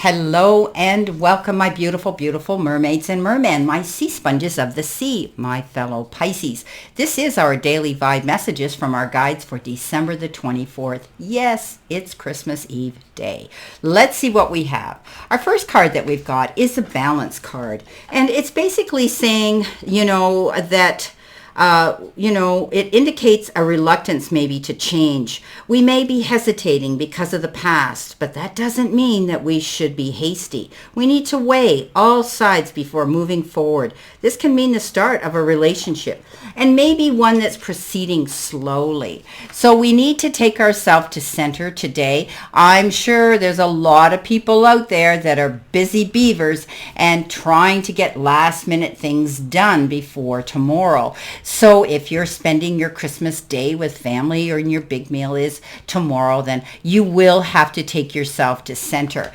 Hello and welcome, my beautiful, beautiful mermaids and mermen, my sea sponges of the sea, my fellow Pisces. This is our daily vibe messages from our guides for December the 24th. Yes, it's Christmas Eve day. Let's see what we have. Our first card that we've got is the balance card. And it's basically saying, that it indicates a reluctance maybe to change. We may be hesitating because of the past, but that doesn't mean that we should be hasty. We need to weigh all sides before moving forward. This can mean the start of a relationship and maybe one that's proceeding slowly. So we need to take ourselves to center today. I'm sure there's a lot of people out there that are busy beavers and trying to get last minute things done before tomorrow. So if you're spending your Christmas day with family or your big meal is tomorrow, then you will have to take yourself to center.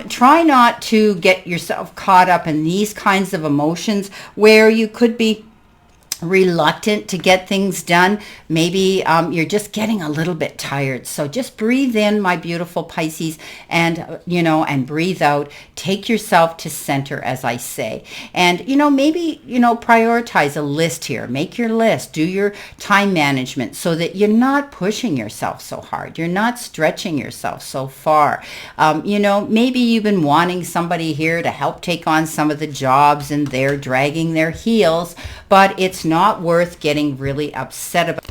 Try not to get yourself caught up in these kinds of emotions where you could be reluctant to get things done. Maybe you're just getting a little bit tired. So just breathe in, my beautiful Pisces, and breathe out. Take yourself to center, as I say. And, maybe, prioritize a list here. Make your list. Do your time management so that you're not pushing yourself so hard. You're not stretching yourself so far. Maybe you've been wanting somebody here to help take on some of the jobs and they're dragging their heels, but it's not worth getting really upset about.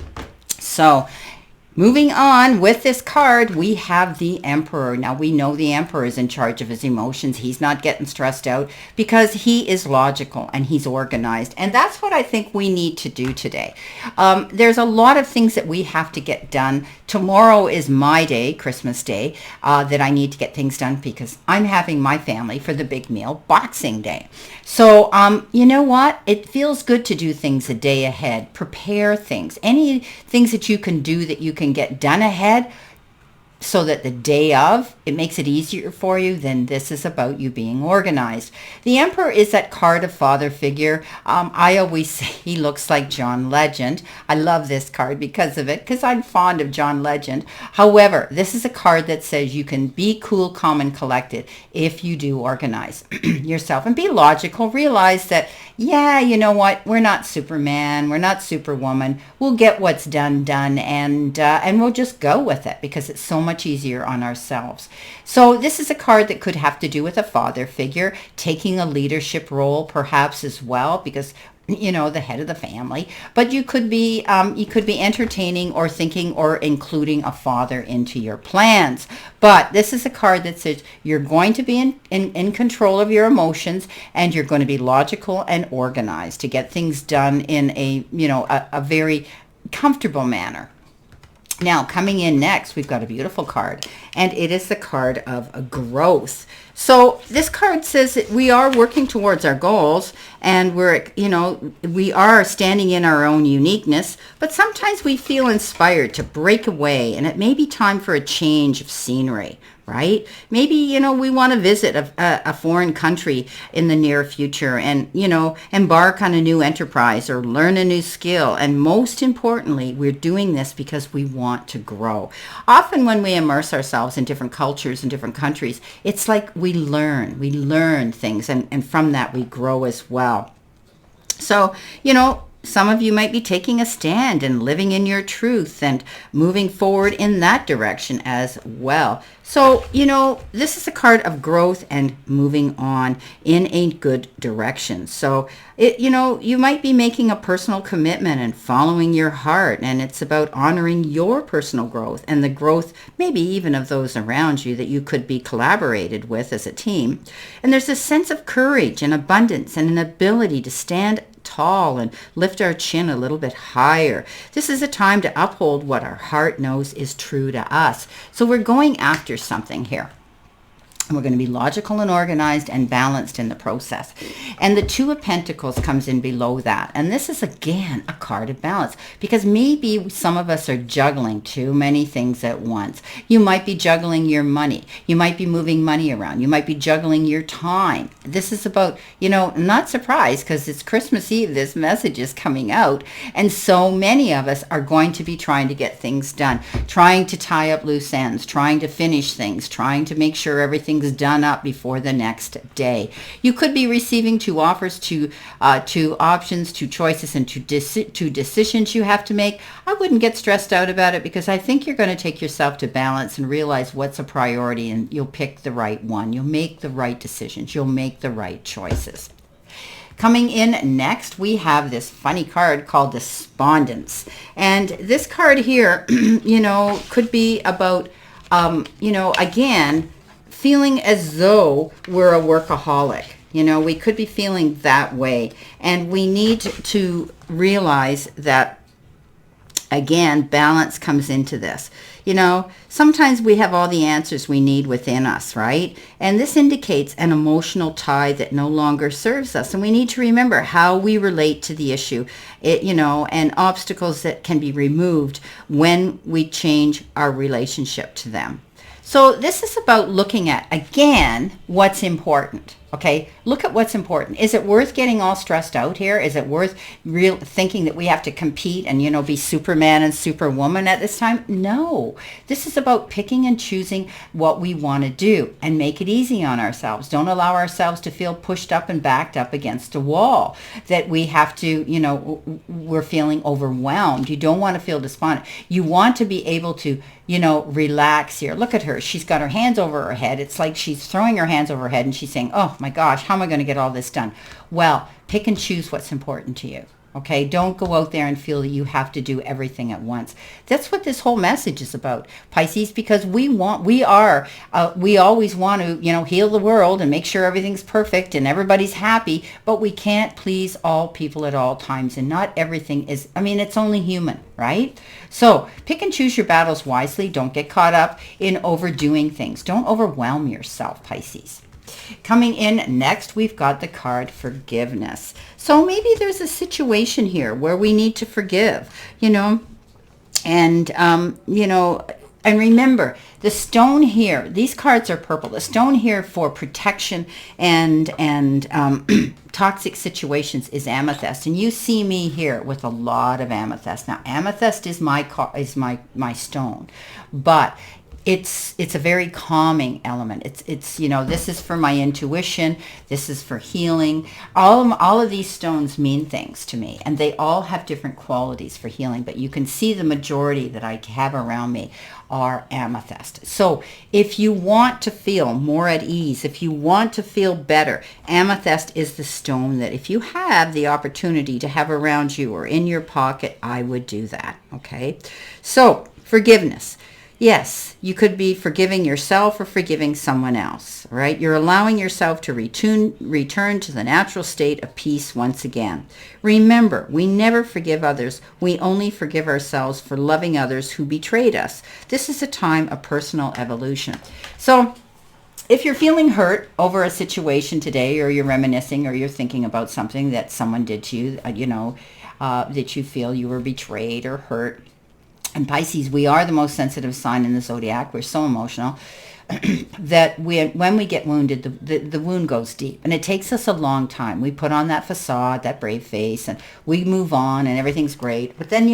So moving on with this card, we have the Emperor. Now we know the Emperor is in charge of his emotions. He's not getting stressed out because he is logical and he's organized. And that's what I think we need to do today. There's a lot of things that we have to get done. Tomorrow is my day, Christmas Day, that I need to get things done because I'm having my family for the big meal, Boxing Day. So, you know what? It feels good to do things a day ahead. Prepare things. Any things that you can do that you can get done ahead so that the day of, it makes it easier for you, then this is about you being organized. The Emperor is that card of father figure. I always say he looks like John Legend. I love this card because of it, because I'm fond of John Legend. However, this is a card that says you can be cool, calm, and collected if you do organize yourself and be logical. Realize that, yeah, you know what? We're not Superman. We're not Superwoman. We'll get what's done, and we'll just go with it because it's so much easier on ourselves. So this is a card that could have to do with a father figure, taking a leadership role perhaps as well, because the head of the family, but you could be entertaining or thinking or including a father into your plans. But this is a card that says you're going to be in control of your emotions and you're going to be logical and organized to get things done in a very comfortable manner. Now, coming in next, we've got a beautiful card, and it is the card of growth. So this card says that we are working towards our goals, and we are standing in our own uniqueness, but sometimes we feel inspired to break away, and it may be time for a change of scenery, right? Maybe, we want to visit a foreign country in the near future and, embark on a new enterprise or learn a new skill. And most importantly, we're doing this because we want to grow. Often when we immerse ourselves in different cultures and different countries, it's like we learn things, and from that we grow as well. So, some of you might be taking a stand and living in your truth and moving forward in that direction as well. So, this is a card of growth and moving on in a good direction. So, you might be making a personal commitment and following your heart, and it's about honoring your personal growth and the growth maybe even of those around you that you could be collaborated with as a team. And there's a sense of courage and abundance and an ability to stand tall and lift our chin a little bit higher. This is a time to uphold what our heart knows is true to us. So we're going after something here. And we're going to be logical and organized and balanced in the process. And the Two of Pentacles comes in below that. And this is, again, a card of balance. Because maybe some of us are juggling too many things at once. You might be juggling your money. You might be moving money around. You might be juggling your time. This is about, not surprised because it's Christmas Eve. This message is coming out. And so many of us are going to be trying to get things done. Trying to tie up loose ends. Trying to finish things. Trying to make sure everything things done up before the next day. You could be receiving two offers, two options, two choices, and two decisions you have to make. I wouldn't get stressed out about it because I think you're going to take yourself to balance and realize what's a priority, and you'll pick the right one. You'll make the right decisions. You'll make the right choices. Coming in next, we have this funny card called Despondence. And this card here, could be about, again, feeling as though we're a workaholic. We could be feeling that way. And we need to realize that, again, balance comes into this. Sometimes we have all the answers we need within us, right? And this indicates an emotional tie that no longer serves us. And we need to remember how we relate to the issue, and obstacles that can be removed when we change our relationship to them. So this is about looking at, again, what's important. Okay, look at what's important. Is it worth getting all stressed out here? Is it worth thinking that we have to compete and, be Superman and Superwoman at this time? No. This is about picking and choosing what we want to do and make it easy on ourselves. Don't allow ourselves to feel pushed up and backed up against a wall, that we have to, we're feeling overwhelmed. You don't want to feel despondent. You want to be able to, relax here. Look at her. She's got her hands over her head. It's like she's throwing her hands over her head and she's saying, oh my gosh, how am I going to get all this done? Well, pick and choose what's important to you. Okay, don't go out there and feel that you have to do everything at once. That's what this whole message is about, Pisces, because we always want to, heal the world and make sure everything's perfect and everybody's happy, but we can't please all people at all times, and not everything is, it's only human, right? So pick and choose your battles wisely. Don't get caught up in overdoing things. Don't overwhelm yourself, Pisces. Coming in next, we've got the card Forgiveness. So maybe there's a situation here where we need to forgive, and remember, the stone here, these cards are purple. The stone here for protection and toxic situations is amethyst. And you see me here with a lot of amethyst. Now, amethyst is my stone, but it's a very calming element. It's this is for my intuition. This is for healing. All of these stones mean things to me, and they all have different qualities for healing. But you can see the majority that I have around me are amethyst. So if you want to feel more at ease, if you want to feel better, amethyst is the stone that if you have the opportunity to have around you or in your pocket, I would do that. Okay, so forgiveness. Yes, you could be forgiving yourself or forgiving someone else, right? You're allowing yourself to return to the natural state of peace once again. Remember, we never forgive others. We only forgive ourselves for loving others who betrayed us. This is a time of personal evolution. So if you're feeling hurt over a situation today, or you're reminiscing, or you're thinking about something that someone did to you, that you feel you were betrayed or hurt, and Pisces, we are the most sensitive sign in the zodiac. We're so emotional that when we get wounded, the wound goes deep. And it takes us a long time. We put on that facade, that brave face, and we move on and everything's great. But then,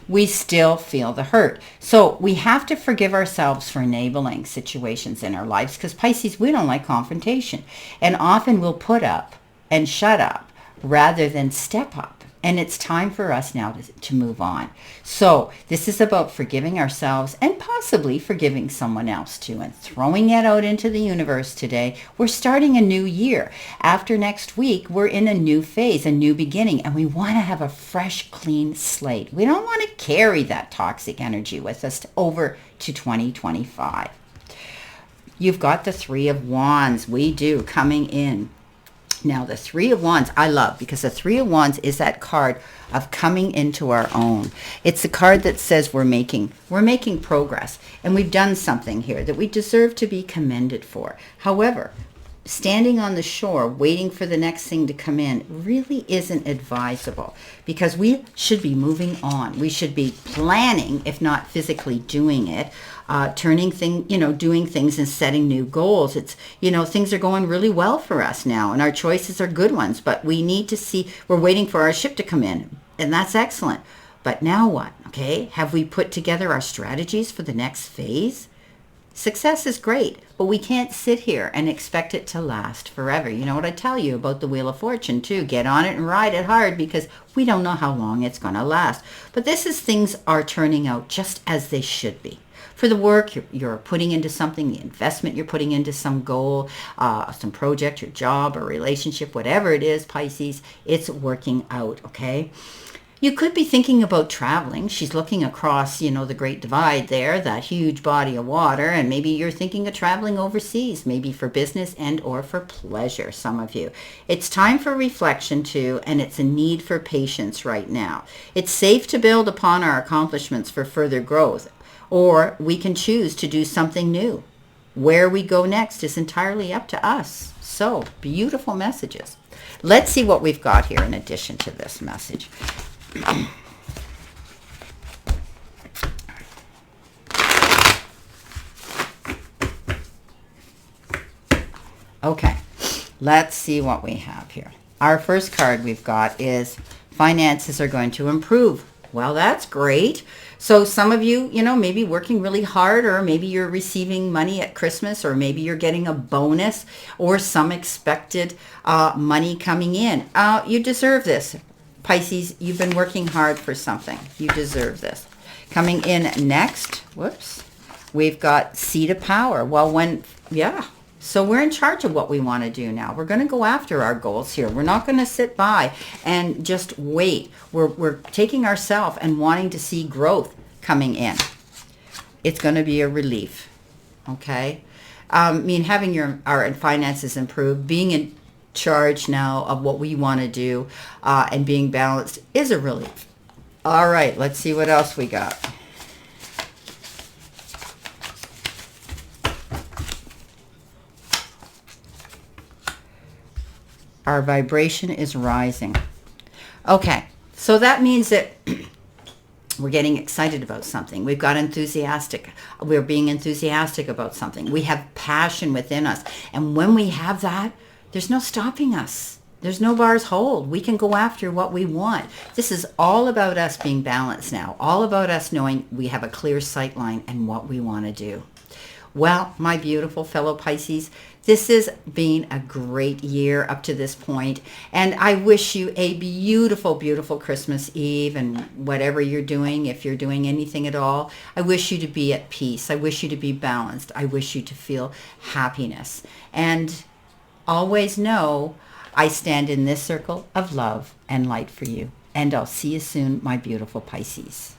we still feel the hurt. So we have to forgive ourselves for enabling situations in our lives, because Pisces, we don't like confrontation. And often we'll put up and shut up rather than step up. And it's time for us now to move on. So this is about forgiving ourselves and possibly forgiving someone else too, and throwing it out into the universe today. We're starting a new year. After next week, we're in a new phase, a new beginning, and we want to have a fresh, clean slate. We don't want to carry that toxic energy with us over to 2025. You've got the Three of Wands. We do, coming in. Now, the Three of Wands, I love, because the Three of Wands is that card of coming into our own. It's the card that says we're making progress, and we've done something here that we deserve to be commended for. However, standing on the shore waiting for the next thing to come in really isn't advisable, because we should be moving on. We should be planning, if not physically doing it, doing things and setting new goals. It's, things are going really well for us now, and our choices are good ones, but we need to see, we're waiting for our ship to come in, and that's excellent. But now what? Okay, have we put together our strategies for the next phase? Success is great, but we can't sit here and expect it to last forever. You know what I tell you about the Wheel of Fortune too. Get on it and ride it hard because we don't know how long it's going to last. But this is things are turning out just as they should be. For the work you're putting into something, the investment you're putting into some goal, some project, your job, or relationship, whatever it is, Pisces, it's working out, okay? You could be thinking about traveling. She's looking across, the Great Divide there, that huge body of water, and maybe you're thinking of traveling overseas, maybe for business and or for pleasure, some of you. It's time for reflection too, and it's a need for patience right now. It's safe to build upon our accomplishments for further growth, or we can choose to do something new. Where we go next is entirely up to us. So, beautiful messages. Let's see what we've got here in addition to this message. Okay, let's see what we have here. Our first card we've got is finances are going to improve. Well, that's great. So some of you, maybe working really hard, or maybe you're receiving money at Christmas, or maybe you're getting a bonus or some expected money coming in. You deserve this. Pisces, you've been working hard for something. You deserve this. Coming in next, we've got Seat of Power. Well, so we're in charge of what we want to do now. We're going to go after our goals here. We're not going to sit by and just wait. We're taking ourselves and wanting to see growth coming in. It's going to be a relief, okay? Having our finances improve, being in charge now of what we want to do and being balanced is a relief. All right, let's see what else we got. Our vibration is rising. Okay, so that means that we're getting excited about something. We've got enthusiastic. We're being enthusiastic about something. We have passion within us. And when we have that, there's no stopping us. There's no bars hold. We can go after what we want. This is all about us being balanced now. All about us knowing we have a clear sight line and what we want to do. Well, my beautiful fellow Pisces, this has been a great year up to this point, and I wish you a beautiful, beautiful Christmas Eve and whatever you're doing, if you're doing anything at all. I wish you to be at peace. I wish you to be balanced. I wish you to feel happiness. And always know I stand in this circle of love and light for you. And I'll see you soon, my beautiful Pisces.